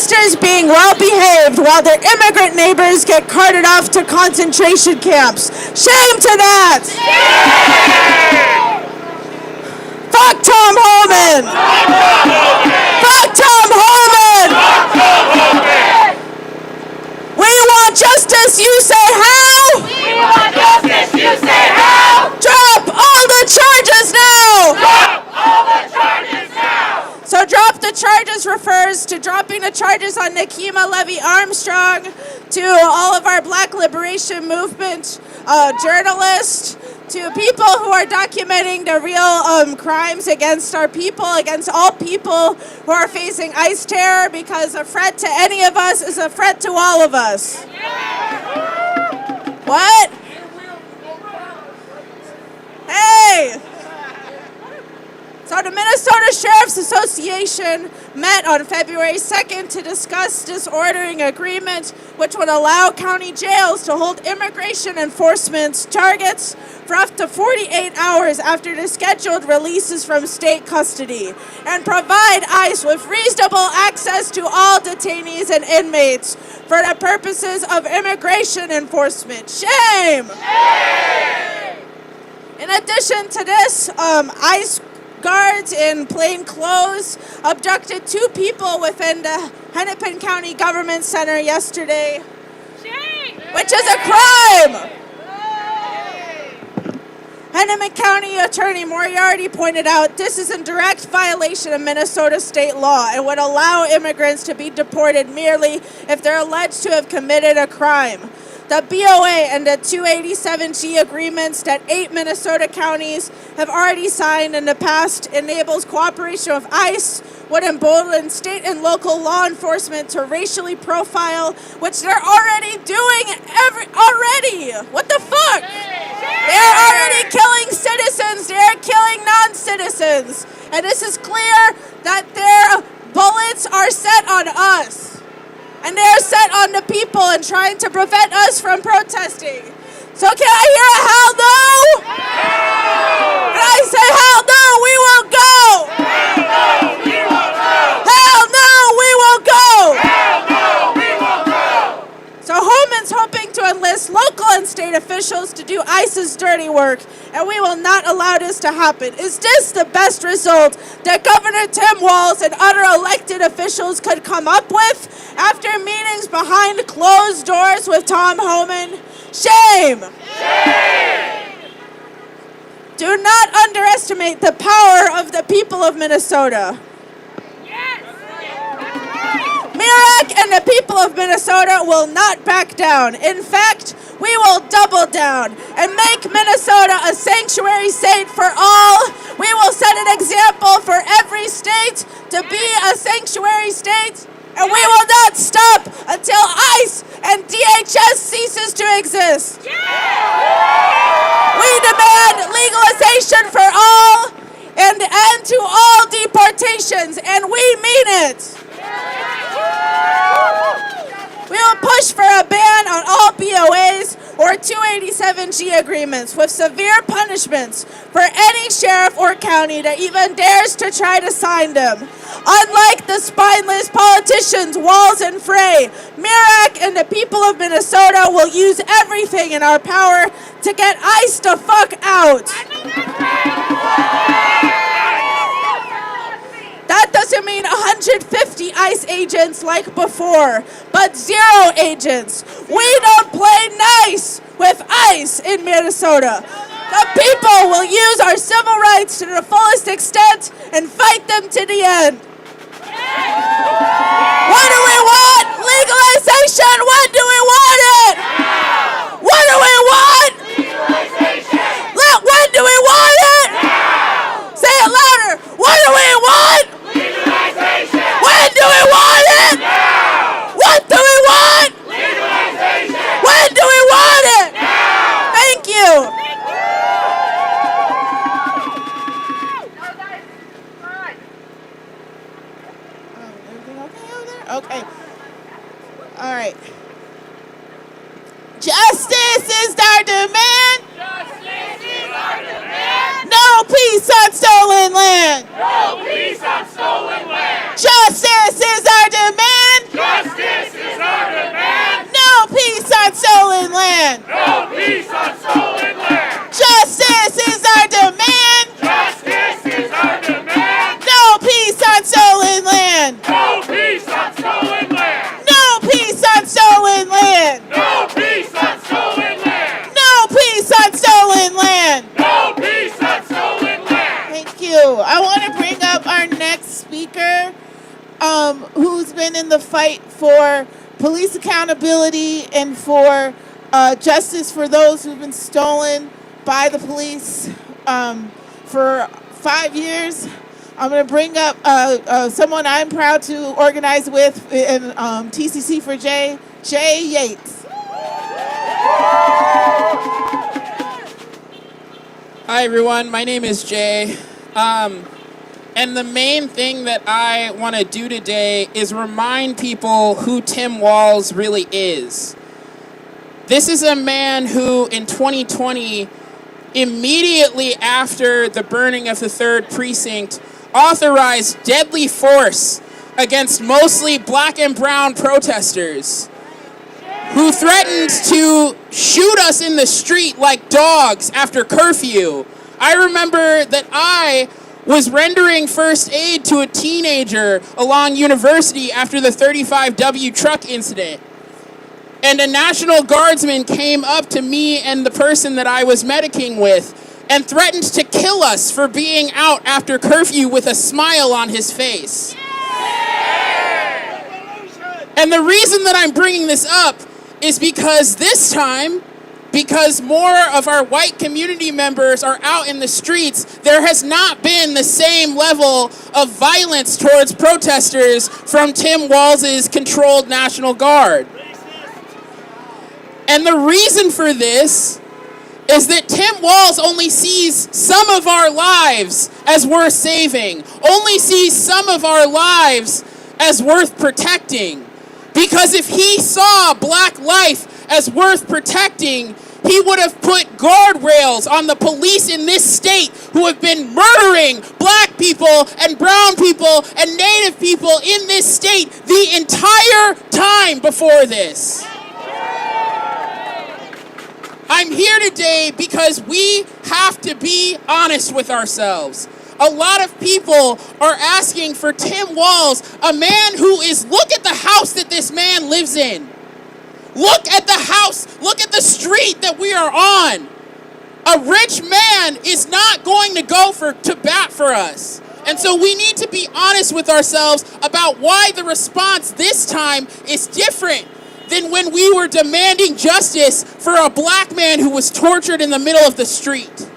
protesters being well behaved while their immigrant neighbors get carted off to concentration camps. Shame to that! Fuck Tom Homan! Fuck Tom Homan! We want justice, you say how? We want justice, you say how? Drop all the charges now! Drop all the charges now! So drop the charges refers to dropping the charges on Nikema Levy-Armstrong, to all of our Black Liberation Movement journalists, to people who are documenting the real crimes against our people, against all people who are facing ICE terror, because a threat to any of us is a threat to all of us. What? Hey! So the Minnesota Sheriff's Association met on February 2nd to discuss disordering agreement, which would allow county jails to hold immigration enforcement targets for up to 48 hours after the scheduled releases from state custody, and provide ICE with reasonable access to all detainees and inmates for the purposes of immigration enforcement. Shame! In addition to this, ICE guards in plain clothes abducted 2 people within the Hennepin County Government Center yesterday, which is a crime. Hennepin County Attorney Moriarty pointed out this is in direct violation of Minnesota state law and would allow immigrants to be deported merely if they're alleged to have committed a crime. The BOA and the 287G agreements that 8 Minnesota counties have already signed in the past enables cooperation with ICE, would embolden state and local law enforcement to racially profile, which they're already doing already. What the fuck? They're already killing citizens. They're killing non-citizens. And this is clear that their bullets are set on us. And they're set on the people and trying to prevent us from protesting. So can I hear a hell no? No! And I say hell no, we will go! Hell no, we will go! Hell no, we will go! Hell no, we will go! So Homan's hoping to enlist local and state officials to do ICE's dirty work, and we will not allow this to happen. Is this the best result that Governor Tim Walz and other elected officials could come up with after meetings behind closed doors with Tom Homan? Shame! Shame! Do not underestimate the power of the people of Minnesota. Mirak and the people of Minnesota will not back down. In fact, we will double down and make Minnesota a sanctuary state for all. We will set an example for every state to be a sanctuary state, and we will not stop until ICE and DHS ceases to exist. We demand legalization for all and end to all deportations, and we mean it. We will push for a ban on all BOAs or 287G agreements with severe punishments for any sheriff or county that even dares to try to sign them. Unlike the spineless politicians Walz and Frey, Mirak and the people of Minnesota will use everything in our power to get ICE the fuck out. That doesn't mean 150 ICE agents like before, but 0 agents. We don't play nice with ICE in Minnesota. The people will use our civil rights to the fullest extent and fight them to the end. What do we want? Legalization. When do we want it? What do we want? Legalization! When do we want it? Say it louder. What do we want? Legalization! When do we want it? Now! What do we want? Legalization! When do we want it? Now! Thank you. Everything okay over there? Okay. All right. Justice is our demand. Justice is our demand! No peace on stolen land. No peace on stolen land! Justice is our demand. in the fight for police accountability and for justice for those who've been stolen by the police for 5 years. I'm going to bring up someone I'm proud to organize with in TCC for Jay Yates. Hi everyone, my name is Jay. And the main thing that I want to do today is remind people who Tim Walz really is. This is a man who in 2020, immediately after the burning of the 3rd Precinct, authorized deadly force against mostly black and brown protesters, who threatened to shoot us in the street like dogs after curfew. I remember that I was rendering first aid to a teenager along University after the 35W truck incident. And a National Guardsman came up to me and the person that I was medicing with and threatened to kill us for being out after curfew with a smile on his face. And the reason that I'm bringing this up is because this time, because more of our white community members are out in the streets, there has not been the same level of violence towards protesters from Tim Walz's controlled National Guard. And the reason for this is that Tim Walz only sees some of our lives as worth saving, only sees some of our lives as worth protecting. Because if he saw black life as worth protecting, he would have put guardrails on the police in this state who have been murdering black people and brown people and native people in this state the entire time before this. I'm here today because we have to be honest with ourselves. A lot of people are asking for Tim Walz, a man who is, look at the house that this man lives in. Look at the house, look at the street that we are on. A rich man is not going to go to bat for us. And so we need to be honest with ourselves about why the response this time is different than when we were demanding justice for a black man who was tortured in the middle of the street.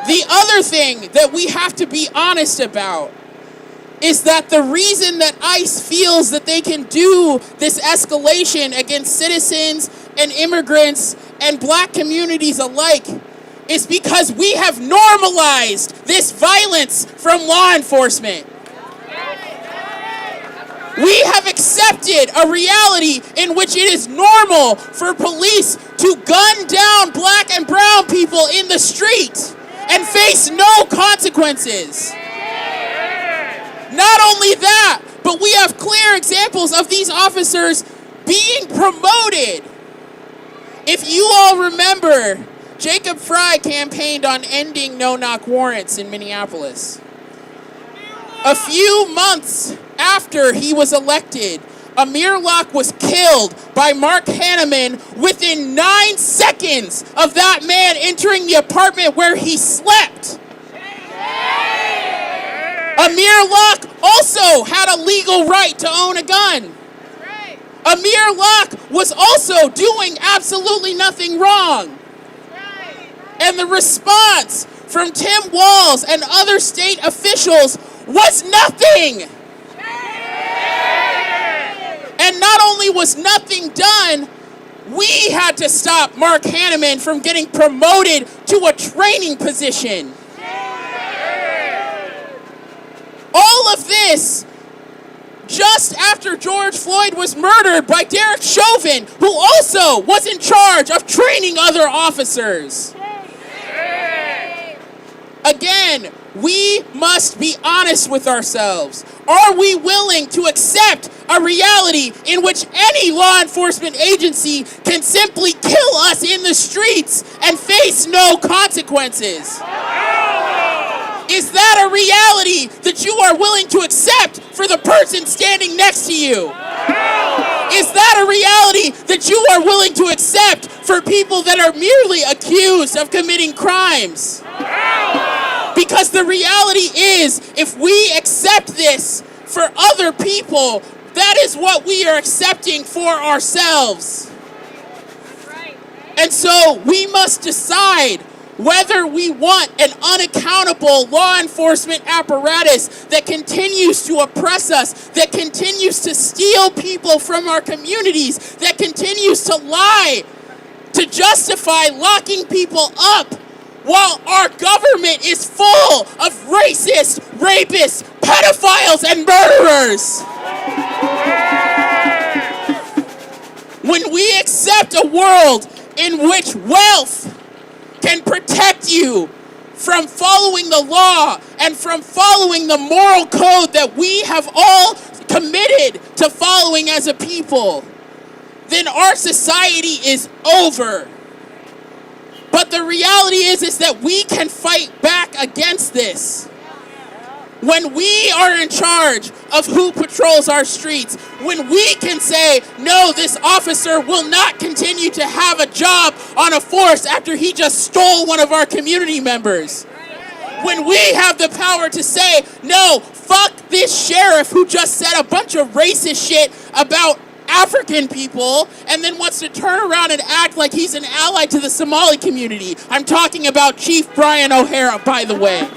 The other thing that we have to be honest about is that the reason that ICE feels that they can do this escalation against citizens and immigrants and black communities alike is because we have normalized this violence from law enforcement. We have accepted a reality in which it is normal for police to gun down black and brown people in the street and face no consequences. Not only that, but we have clear examples of these officers being promoted. If you all remember, Jacob Fry campaigned on ending no-knock warrants in Minneapolis. A few months after he was elected, Amir Locke was killed by Mark Hanneman within 9 seconds of that man entering the apartment where he slept. Amir Locke also had a legal right to own a gun. Amir Locke was also doing absolutely nothing wrong. And the response from Tim Walz and other state officials was nothing. And not only was nothing done, we had to stop Mark Hanneman from getting promoted to a training position. All of this just after George Floyd was murdered by Derek Chauvin, who also was in charge of training other officers. Again, we must be honest with ourselves. Are we willing to accept a reality in which any law enforcement agency can simply kill us in the streets and face no consequences? Is that a reality that you are willing to accept for the person standing next to you? Is that a reality that you are willing to accept for people that are merely accused of committing crimes? Because the reality is, if we accept this for other people, that is what we are accepting for ourselves. And so we must decide whether we want an unaccountable law enforcement apparatus that continues to oppress us, that continues to steal people from our communities, that continues to lie, to justify locking people up, while our government is full of racist, rapists, pedophiles, and murderers. When we accept a world in which wealth can protect you from following the law and from following the moral code that we have all committed to following as a people, then our society is over. But the reality is that we can fight back against this. When we are in charge of who patrols our streets, when we can say, no, this officer will not continue to have a job on a force after he just stole one of our community members. When we have the power to say, no, fuck this sheriff who just said a bunch of racist shit about African people and then wants to turn around and act like he's an ally to the Somali community. I'm talking about Chief Brian O'Hara, by the way.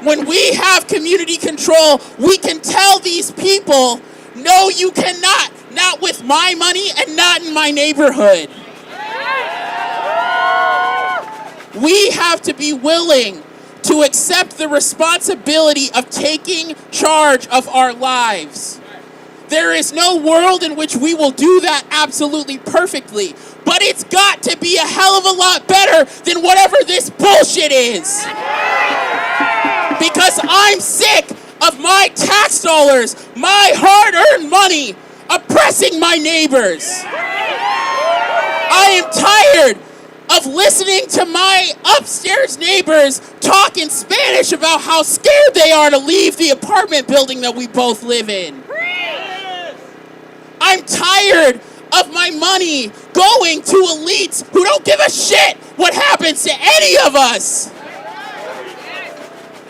When we have community control, we can tell these people, no, you cannot, not with my money and not in my neighborhood. We have to be willing to accept the responsibility of taking charge of our lives. There is no world in which we will do that absolutely perfectly, but it's got to be a hell of a lot better than whatever this bullshit is. Because I'm sick of my tax dollars, my hard-earned money, oppressing my neighbors. I am tired of listening to my upstairs neighbors talk in Spanish about how scared they are to leave the apartment building that we both live in. I'm tired of my money going to elites who don't give a shit what happens to any of us.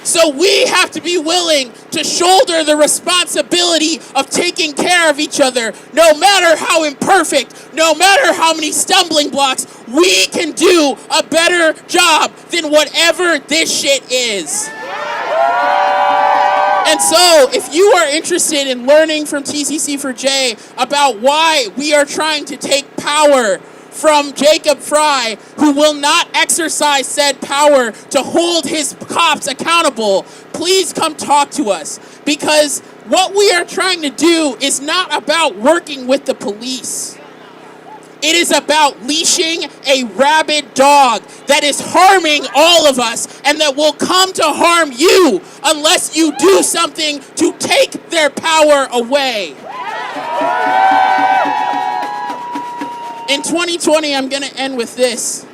So we have to be willing to shoulder the responsibility of taking care of each other. No matter how imperfect, no matter how many stumbling blocks, we can do a better job than whatever this shit is. And so, if you are interested in learning from TCC4J about why we are trying to take power from Jacob Fry, who will not exercise said power to hold his cops accountable, please come talk to us. Because what we are trying to do is not about working with the police. It is about leashing a rabid dog that is harming all of us and that will come to harm you unless you do something to take their power away. In 2020, I'm going to end with this.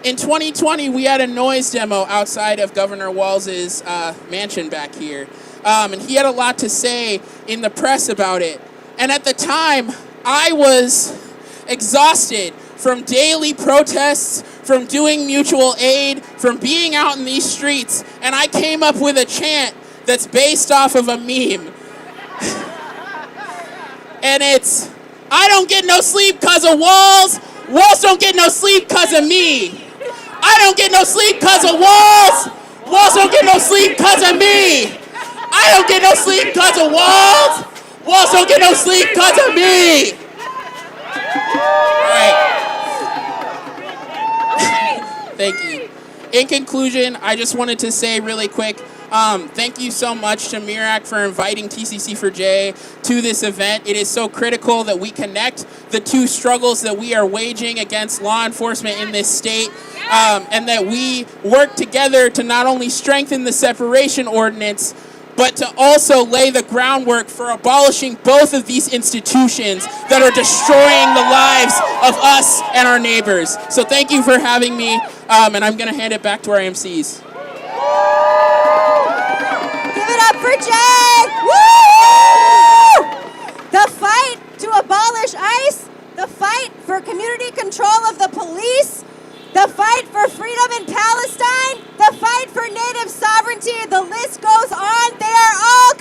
In 2020, we had a noise demo outside of Governor Walz's mansion back here. And he had a lot to say in the press about it. And at the time, I was exhausted from daily protests, from doing mutual aid, from being out in these streets. And I came up with a chant that's based off of a meme. And it's, I don't get no sleep because of walls. Walls don't get no sleep because of me. I don't get no sleep because of walls. Walls don't get no sleep because of me. I don't get no sleep because of walls. Walls don't get no sleep because of me. All right. Thank you. In conclusion, I just wanted to say really quick, thank you so much to Mirak for inviting TCC4J to this event. It is so critical that we connect the two struggles that we are waging against law enforcement in this state, and that we work together to not only strengthen the separation ordinance, but to also lay the groundwork for abolishing both of these institutions that are destroying the lives of us and our neighbors. So thank you for having me, and I'm going to hand it back to our MCs. Give it up for Jay! Woo! The fight to abolish ICE, the fight for community control of the police, the fight for freedom in Palestine, the fight for native sovereignty, the list goes on. They are all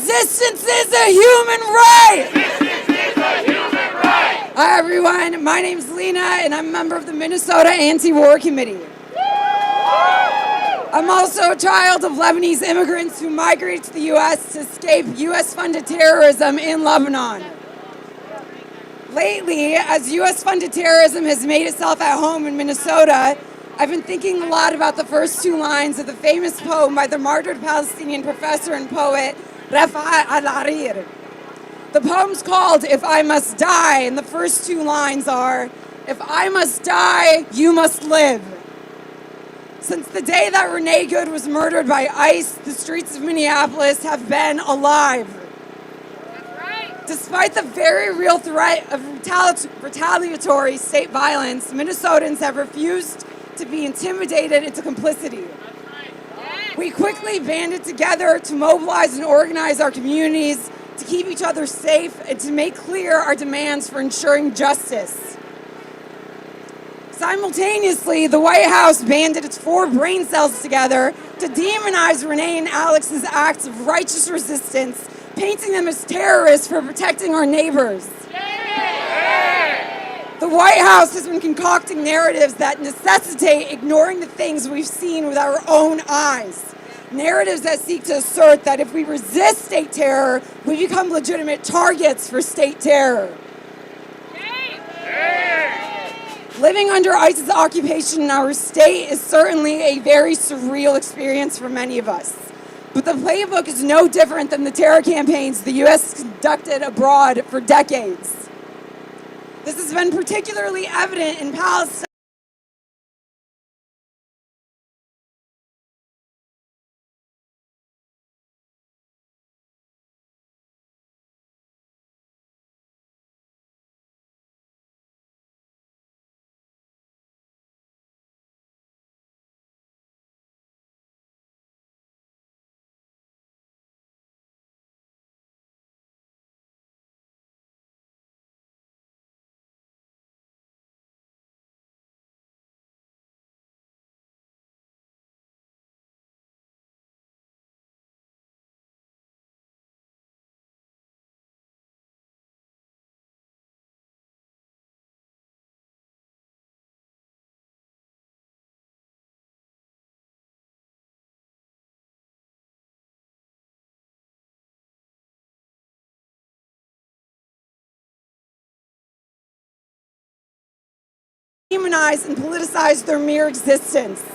Resistance is a human right! Resistance is a human right. Hi everyone, my name's Lena and I'm a member of the Minnesota Anti-War Committee. I'm also a child of Lebanese immigrants who migrated to the U.S. to escape U.S.-funded terrorism in Lebanon. Lately, as U.S.-funded terrorism has made itself at home in Minnesota, I've been thinking a lot about the first two lines of the famous poem by the martyred Palestinian professor and poet Rafah al-Harir. The poem's called If I Must Die, and the first two lines are, if I must die, you must live. Since the day that Renée Good was murdered by ICE, the streets of Minneapolis have been alive. That's right. Despite the very real threat of retaliatory state violence, Minnesotans have refused to be intimidated into complicity. That's right. Yes. We quickly banded together to mobilize and organize our communities, to keep each other safe, and to make clear our demands for ensuring justice. Simultaneously, the White House banded its 4 brain cells together to demonize Renée and Alex's acts of righteous resistance, painting them as terrorists for protecting our neighbors. The White House has been concocting narratives that necessitate ignoring the things we've seen with our own eyes. Narratives that seek to assert that if we resist state terror, we become legitimate targets for state terror. Living under ICE's occupation in our state is certainly a very surreal experience for many of us. But the playbook is no different than the terror campaigns the U.S. has conducted abroad for decades. This has been particularly evident in Palestine. Demonize and politicize their mere existence.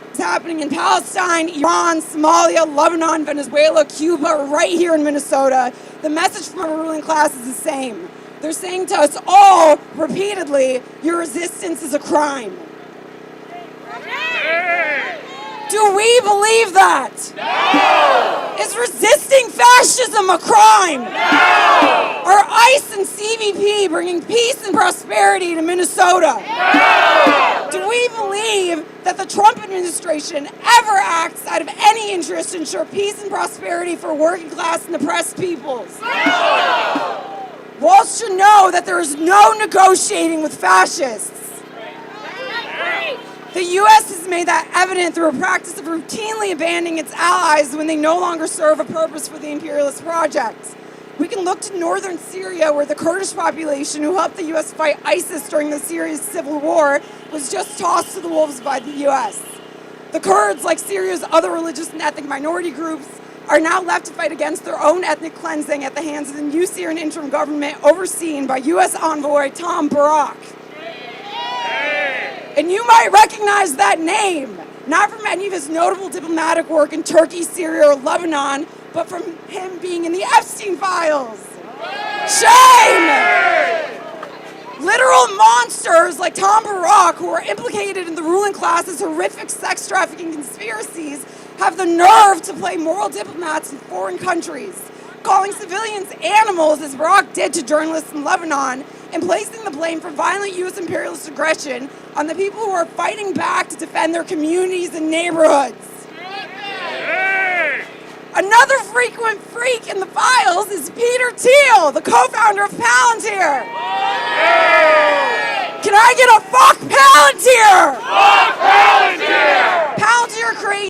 It's happening in Palestine, Iran, Somalia, Lebanon, Venezuela, Cuba, right here in Minnesota. The message from our ruling class is the same. They're saying to us all repeatedly, your resistance is a crime. Do we believe that? No! Is resisting fascism a crime? No! Are ICE and CBP bringing peace and prosperity to Minnesota? No! Do we believe that the Trump administration ever acts out of any interest to ensure peace and prosperity for working class and oppressed peoples? No! Walls should know that there is no negotiating with fascists. The U.S. has made that evident through a practice of routinely abandoning its allies when they no longer serve a purpose for the imperialist project. We can look to northern Syria, where the Kurdish population who helped the U.S. fight ISIS during the Syrian civil war was just tossed to the wolves by the U.S. The Kurds, like Syria's other religious and ethnic minority groups, are now left to fight against their own ethnic cleansing at the hands of the new Syrian interim government overseen by U.S. envoy Tom Barak. And you might recognize that name, not from any of his notable diplomatic work in Turkey, Syria, or Lebanon, but from him being in the Epstein files. Shame! Literal monsters like Tom Barak, who are implicated in the ruling class's horrific sex trafficking conspiracies, have the nerve to play moral diplomats in foreign countries, calling civilians animals as Barak did to journalists in Lebanon, and placing the blame for violent U.S. imperialist aggression on the people who are fighting back to defend their communities and neighborhoods. Another frequent freak in the files is Peter Thiel, the co-founder of Palantir.